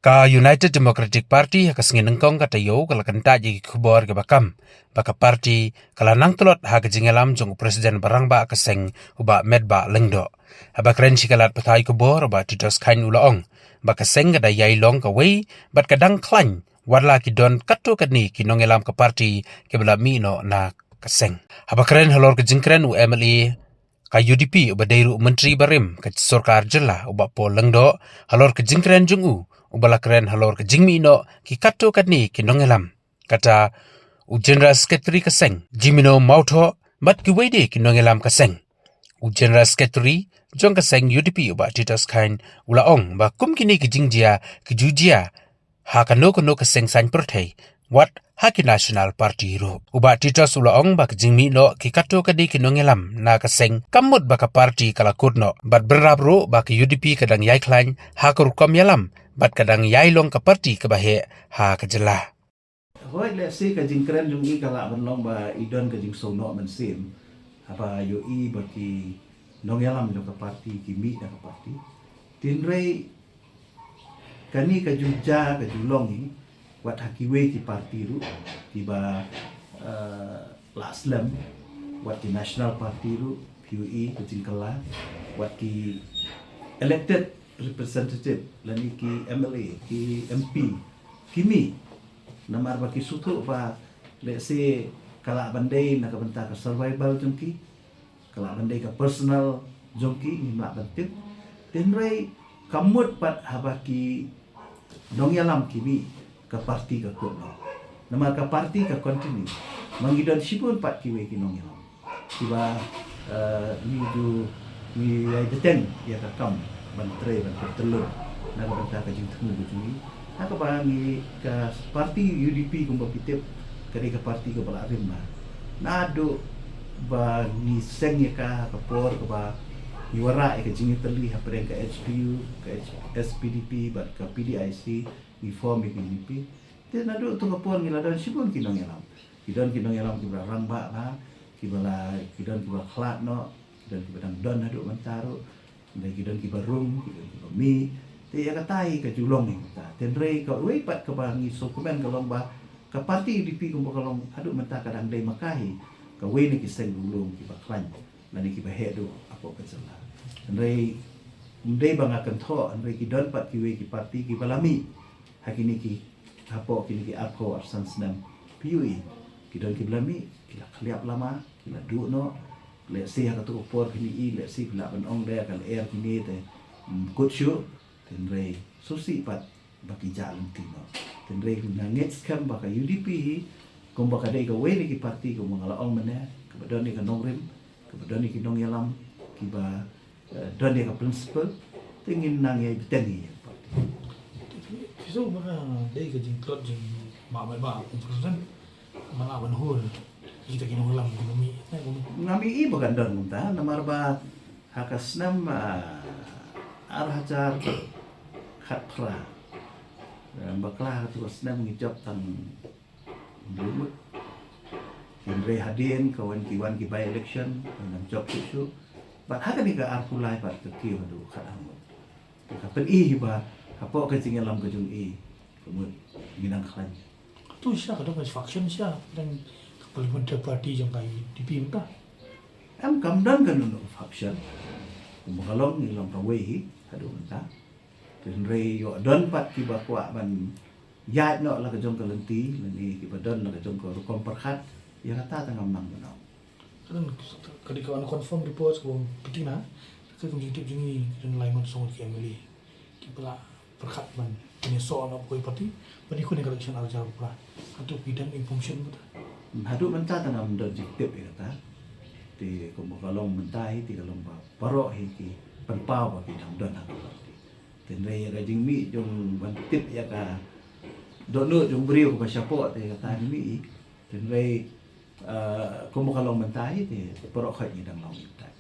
Ka United Democratic Party kasngin nengkong kata yo kala kanta jigi kubor ke bakam baka party kala nang telot ha kejingelam jong presiden barang ba kaseng uba medba lengdo abak ren kalat patai kubor ba titos kain ulaong baka seng kada yai long ka wei bat kadang klan warla ki don katto kadni ki nongelam ka party ke bela mino na kaseng abak ren halor kejingkren u MLA ka UDP uba dairu menteri barim ke sorkar jela uba po lengdo halor kejingkren jung u ubala keren halor ke jingmi no ki katto kadni ki nongelam kata u general secretary kaseng jimino mautho mat ki wede ki nongelam kaseng u general secretary jong kaseng UDP uba titos kain ulaong ba kum kini ki jingjia ki jujia ha kano kaseng san perthei wat haki national party ro uba titos ulaong ba ki jingmi no ki katto kadni ki nongelam na kaseng kamut ba ka party kala kurno bat berab ro ba ki UDP kadang yai klan ha kur kom yalam bat kadang yai long ka party ke bahe ha ke jelah. Hoi le si ka jingkren jung i kala benlong ba idon ka jing sono men sim apa yo i ba ki nong yalam jo ka party ki mi ka party tinrei kani ka juja ka julong i wat hakiwe ki party ru ki ba laslam wat ki national party ru PUE ka jingkala wat ki elected representative lani ki MLA ki MP kimi namar baki sutu ba let's say kala bandai nak benta ka survival jongki kala bandai ka personal jongki ni mak bentit tenrai kamut pat habaki nongyalam kimi ka parti ka kono namar ka parti ka continue mangidon sipun pat kiwe ki nongyalam tiba ni du ni ai deten ya ka kam menteri dan telur nak benta ka jing temu bujui nak bangi ka parti UDP kumba pitip kari ka parti ka bala rimna nado ba ni seng ya ka por ka ba iwara ka jing teli ha preng ka HPU ka SPDP bat ka PDIC ni form ka UDP te nado to ka por ngiladon sibun kinong yalam kinong yalam ki barang ba ha ki bala kidon ki ba khlat no kidon ki badang don nado mantaro dai kidon ki barum kidon ki mi te ya katai ka julong ni ta tenrei ka wei pat ka bangi dokumen ka long ba ka parti UDP ko ba long adu menta kadang dai makai ka wei ni ki seng dulung ki ba klan lani ki ba hedo apo ka sala tenrei ndai bang akan tho tenrei ki don pat ki wei ki parti ki balami hakini ki apo kini ki apo arsan senam PUE ki don ki balami ki la khliap lama ki la du no le si ha tu por kini i le si la ban ong le kan air kini te kut shu tenrei susi pat baki jalan tino tenrei nangit skam baka UDP kom baka dei ka wei ki parti ko mangala ong mene ka badon ni ka nongrim ka badon ni ki nong yalam ki ba don ni ka principal tingin nang yai beteni so mana dei ka jing klot jing ma ba presiden mana ban hol kita kini ulang ekonomi ngami i bukan don munta namar ba hakas nam arhajar khat pra baklah tu senam ngijab tang lumut Henry hadin kawan kiwan ki by election dengan job isu bat haka ni ka arpulai bat ke ki hadu khadam ka pen i ba apo ka jingelam ka jung i kemut minang klan tu sia ka dong faction sia dan parliamentary party jong kai DP ta am kamdan kan no faction kumakalong nilang ka wei hadu ta Henry yo don pat ki ba kwa ban yat no la ka jong ka lenti ni ki ba don la ka jong ka rukom perkhat ya kata tangam nang no kan ketika on confirm report ko pitina ke kum jitip jingi dan lain mon song ki emily ki pala perkhat man ini so na ko parti bani ko ni election al jawab pra atau bidang information betul hadu menta tangam don jitip ya kata ti ko kalong mentai ti kalong ba paro hi ki penpau ba ki dang don ha tenrei ya gajing mi jong bantip ya ka dono jong brio ko siapo te kata mi tenrei ko mo kalong mentai te poro khat ni dang long tai